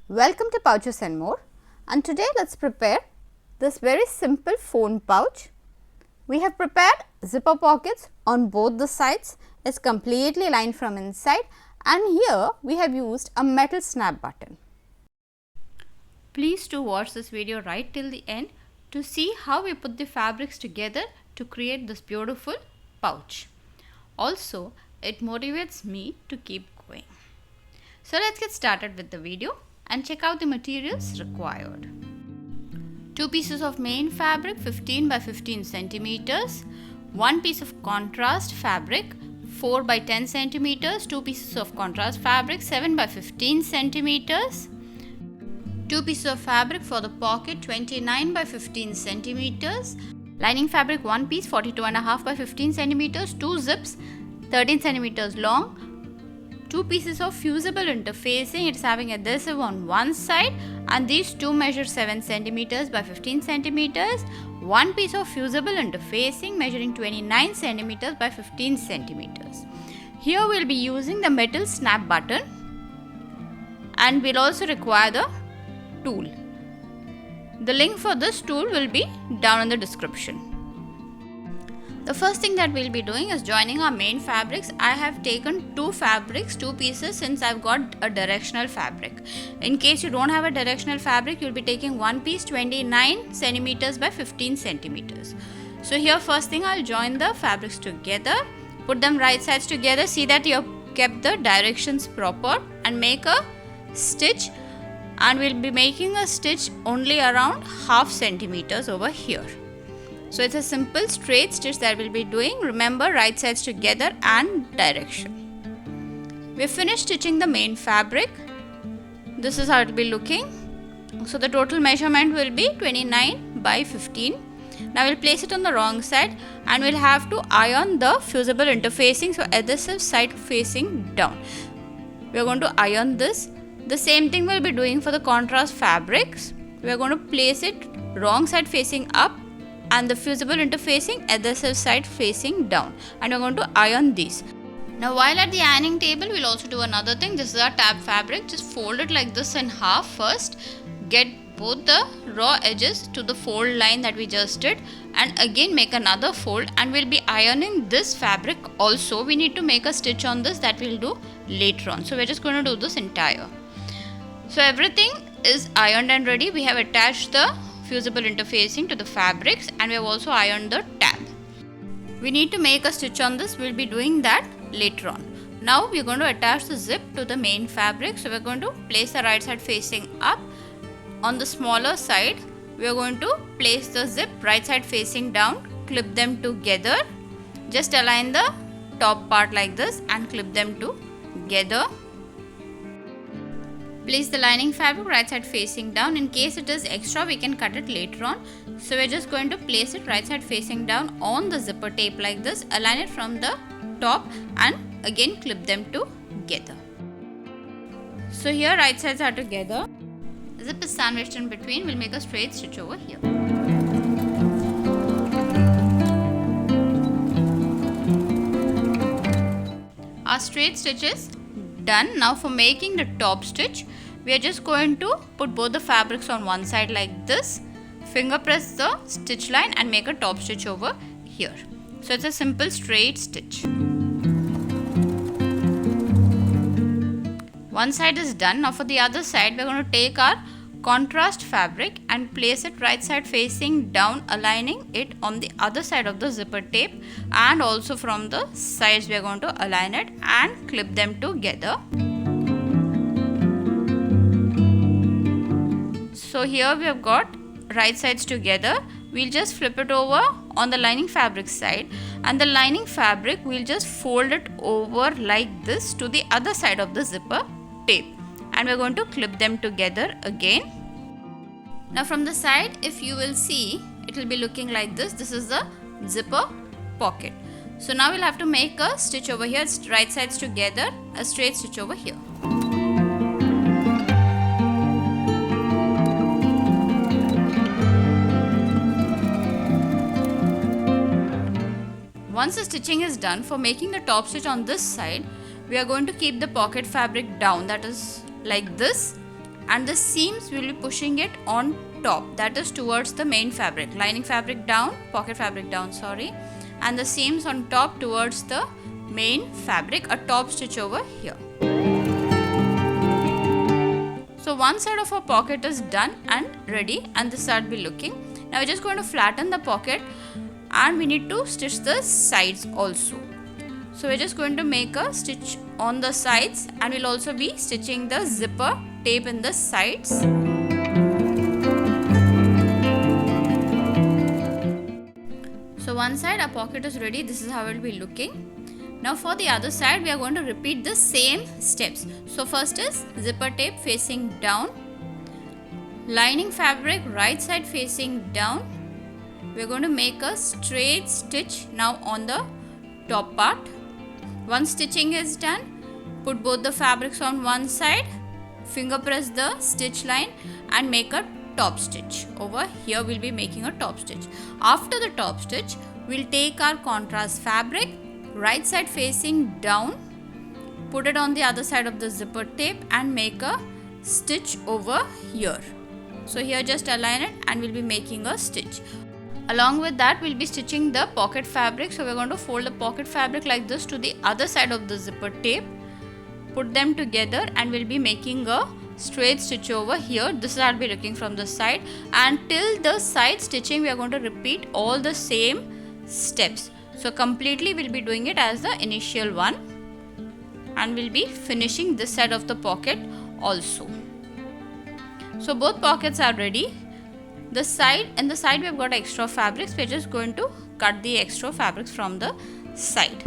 Welcome to Pouches and More, and today let's prepare this very simple phone pouch. We have prepared zipper pockets on both the sides. It's completely lined from inside, and here we have used a metal snap button. Please do watch this video right till the end to see how we put the fabrics together to create this beautiful pouch. Also, it motivates me to keep going. So let's get started with the video and check out the materials required. 2 pieces of main fabric 15 by 15 centimeters, 1 piece of contrast fabric 4 by 10 centimeters, 2 pieces of contrast fabric 7 by 15 centimeters, 2 pieces of fabric for the pocket 29 by 15 centimeters, lining fabric 1 piece 42.5 by 15 centimeters, 2 zips 13 centimeters long, 2 pieces of fusible interfacing. It's having adhesive on one side, and these two measure 7 centimeters by 15 centimeters, 1 piece of fusible interfacing measuring 29 centimeters by 15 centimeters. Here we'll be using the metal snap button, and we'll also require the tool. The link for this tool will be down in the description. The first thing that we'll be doing is joining our main fabrics. I have taken 2 fabrics, 2 pieces, since I've got a directional fabric. In case you don't have a directional fabric, you'll be taking 1 piece 29 centimeters by 15 centimeters. So here first thing I'll join the fabrics together, put them right sides together, see that you have kept the directions proper, and make a stitch. And we'll be making a stitch only around half centimeters over here. So it's a simple straight stitch that we'll be doing. Remember, right sides together and direction. We've finished stitching the main fabric. This is how it will be looking. So the total measurement will be 29 by 15. Now we'll place it on the wrong side, and we'll have to iron the fusible interfacing, so adhesive side facing down. We are going to iron this. The same thing we'll be doing for the contrast fabrics. We are going to place it wrong side facing up, and the fusible interfacing adhesive side facing down, and we're going to iron these. Now while at the ironing table, we'll also do another thing. This is our tab fabric. Just fold it like this in half first. Get both the raw edges to the fold line that we just did, and again make another fold, and we'll be ironing this fabric also. We need to make a stitch on this that we'll do later on. So we're just going to do this entire. So everything is ironed and ready. We have attached the fusible interfacing to the fabrics, and we have also ironed the tab. We need to make a stitch on this. We'll be doing that later on. Now we're going to attach the zip to the main fabric. So we're going to place the right side facing up. On the smaller side, we are going to place the zip right side facing down, clip them together. Just align the top part like this and clip them together. Place the lining fabric right side facing down. In case it is extra, we can cut it later on. So we're just going to place it right side facing down on the zipper tape like this. Align it from the top and again clip them together. So here right sides are together. Zip is sandwiched in between. We'll make a straight stitch over here. Our straight stitch is done. Now for making the top stitch, we are just going to put both the fabrics on one side like this, finger press the stitch line and make a top stitch over here. So it's a simple straight stitch. One side is done. Now for the other side, we're going to take our contrast fabric and place it right side facing down, aligning it on the other side of the zipper tape, and also from the sides we are going to align it and clip them together. So here we have got right sides together. We'll just flip it over on the lining fabric side, and the lining fabric we'll just fold it over like this to the other side of the zipper tape, and we're going to clip them together again. Now from the side, if you will see, it will be looking like this. This is the zipper pocket. So now we'll have to make a stitch over here. It's right sides together, a straight stitch over here. Once the stitching is done, for making the top stitch on this side, we are going to keep the pocket fabric down, that is like this, and the seams will be pushing it on top, that is towards the main fabric. Lining fabric down, pocket fabric down, sorry, and the seams on top towards the main fabric, a top stitch over here. So one side of our pocket is done and ready, and this side will be looking. Now we're just going to flatten the pocket, and we need to stitch the sides also. So we're just going to make a stitch on the sides, and we'll also be stitching the zipper tape in the sides. So one side our pocket is ready, this is how it will be looking. Now for the other side we are going to repeat the same steps. So first is zipper tape facing down, lining fabric right side facing down. We are going to make a straight stitch now on the top part. Once stitching is done, put both the fabrics on one side, finger press the stitch line and make a top stitch. Over here we'll be making a top stitch. After the top stitch, we'll take our contrast fabric, right side facing down, put it on the other side of the zipper tape and make a stitch over here. So here just align it and we'll be making a stitch. Along with that, we'll be stitching the pocket fabric. So we're going to fold the pocket fabric like this to the other side of the zipper tape, put them together and we'll be making a straight stitch over here. This is how I'll be looking from the side, and till the side stitching we are going to repeat all the same steps. So completely we'll be doing it as the initial one, and we'll be finishing this side of the pocket also. So both pockets are ready. In the side we have got extra fabrics. We're just going to cut the extra fabrics from the side.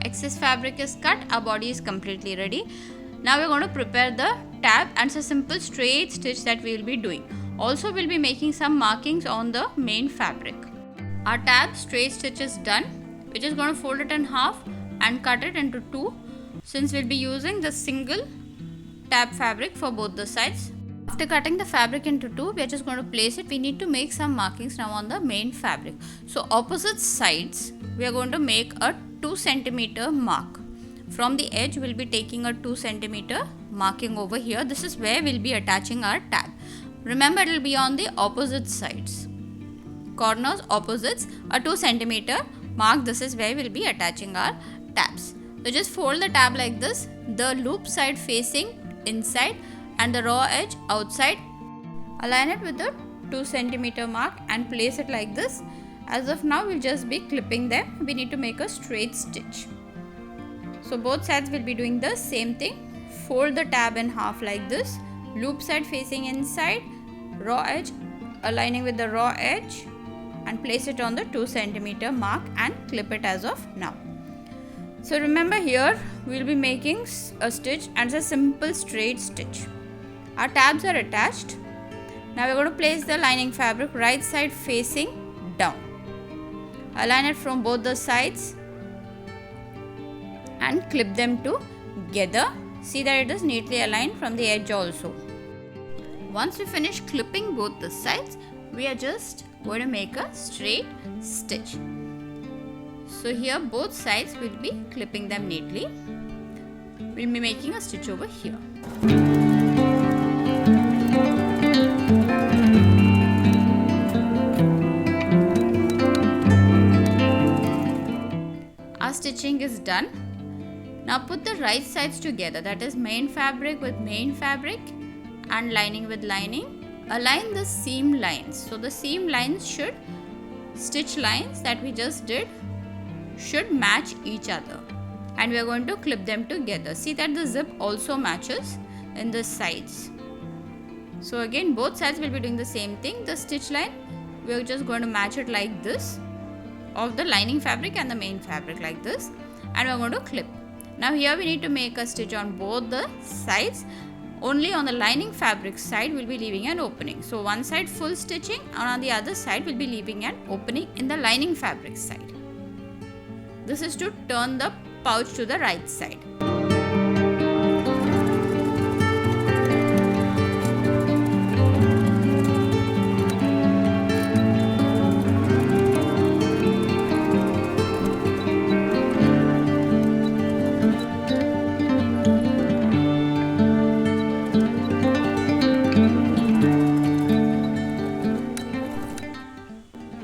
Excess fabric is cut, our body is completely ready. Now we're going to prepare the tab, and it's a simple straight stitch that we will be doing. Also we'll be making some markings on the main fabric. Our tab straight stitch is done. We're just going to fold it in half and cut it into two, since we'll be using the single tab fabric for both the sides. After cutting the fabric into two, we are just going to place it. We need to make some markings now on the main fabric. So opposite sides we are going to make a 2 cm mark. From the edge we'll be taking a 2 cm marking over here. This is where we'll be attaching our tab. Remember, it will be on the opposite sides, corners, opposites, a 2 cm mark. This is where we'll be attaching our tabs. So just fold the tab like this, the loop side facing inside and the raw edge outside. Align it with the 2 cm mark and place it like this. As of now we'll just be clipping them. We need to make a straight stitch. So both sides will be doing the same thing. Fold the tab in half like this, loop side facing inside, raw edge aligning with the raw edge, and place it on the 2 cm mark and clip it as of now. So remember, here we will be making a stitch, and it's a simple straight stitch. Our tabs are attached. Now we are going to place the lining fabric right side facing down. Align it from both the sides and clip them together. See that it is neatly aligned from the edge also. Once we finish clipping both the sides, we are just going to make a straight stitch. So here both sides will be clipping them neatly. We'll be making a stitch over here. Our stitching is done. Now put the right sides together, that is main fabric with main fabric and lining with lining. Align the seam lines. So the seam lines should, stitch lines that we just did, should match each other, and we are going to clip them together. See that the zip also matches in the sides. So again both sides will be doing the same thing. The stitch line we are just going to match it like this of the lining fabric and the main fabric like this, and we are going to clip. Now here we need to make a stitch on both the sides. Only on the lining fabric side we'll be leaving an opening. So one side full stitching, and on the other side we'll be leaving an opening in the lining fabric side. This is to turn the pouch to the right side.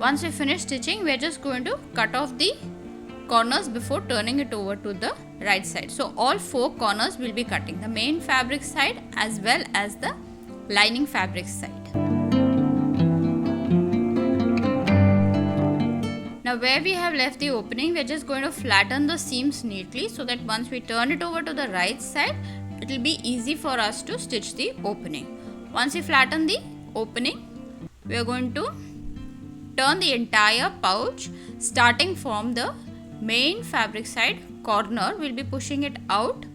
Once we finish stitching, we are just going to cut off the corners before turning it over to the right side. So all 4 corners will be cutting, the main fabric side as well as the lining fabric side. Now where we have left the opening, we are just going to flatten the seams neatly so that once we turn it over to the right side, it will be easy for us to stitch the opening. Once we flatten the opening, we are going to turn the entire pouch starting from the main fabric side corner. We'll be pushing it out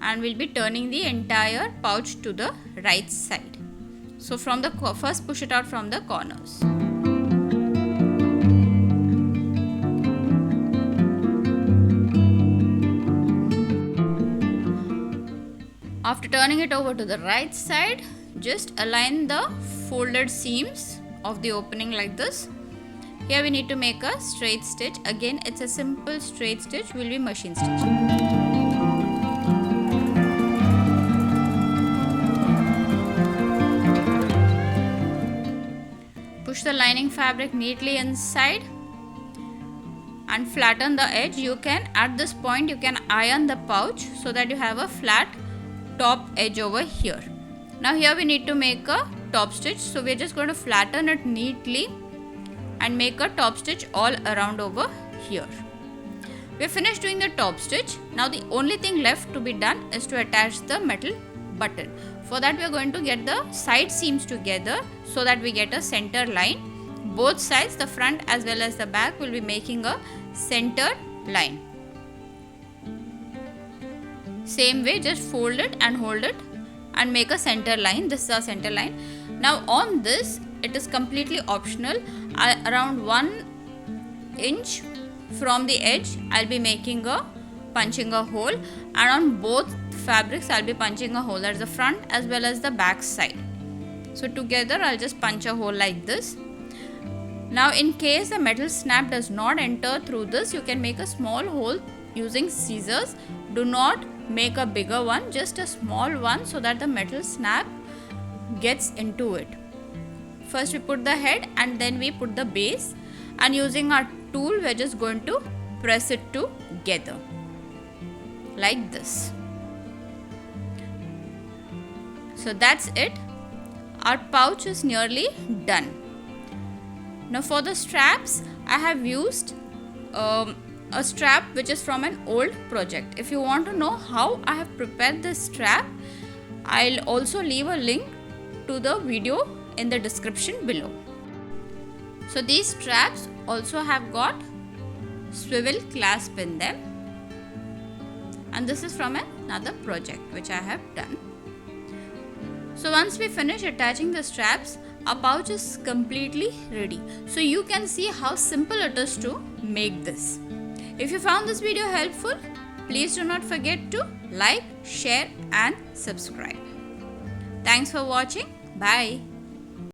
and we'll be turning the entire pouch to the right side. So from the first push it out from the corners. After turning it over to the right side, just align the folded seams of the opening like this. Here we need to make a straight stitch. Again, it's a simple straight stitch. We'll be machine stitching. Push the lining fabric neatly inside and flatten the edge. You can, at this point, you can iron the pouch so that you have a flat top edge over here. Now here we need to make a top stitch, so we're just going to flatten it neatly and make a top stitch all around over here. We're finished doing the top stitch. Now the only thing left to be done is to attach the metal button. For that we are going to get the side seams together so that we get a center line. Both sides, the front as well as the back, will be making a center line. Same way, just fold it and hold it and make a center line. This is our center line. Now on this, it is completely optional. Around 1 inch from the edge, I'll be punching a hole, and on both fabrics I'll be punching a hole. That's the front as well as the back side. So together I'll just punch a hole like this. Now in case the metal snap does not enter through this, you can make a small hole using scissors. Do not make a bigger one, just a small one so that the metal snap gets into it. First we put the head and then we put the base, and using our tool we're just going to press it together like this. So that's it. Our pouch is nearly done. Now for the straps, I have used a strap which is from an old project. If you want to know how I have prepared this strap, I'll also leave a link to the video in the description below. So these straps also have got swivel clasp in them, and this is from another project which I have done. So once we finish attaching the straps, our pouch is completely ready. So you can see how simple it is to make this. If you found this video helpful, please do not forget to like, share and subscribe. Thanks for watching. Bye.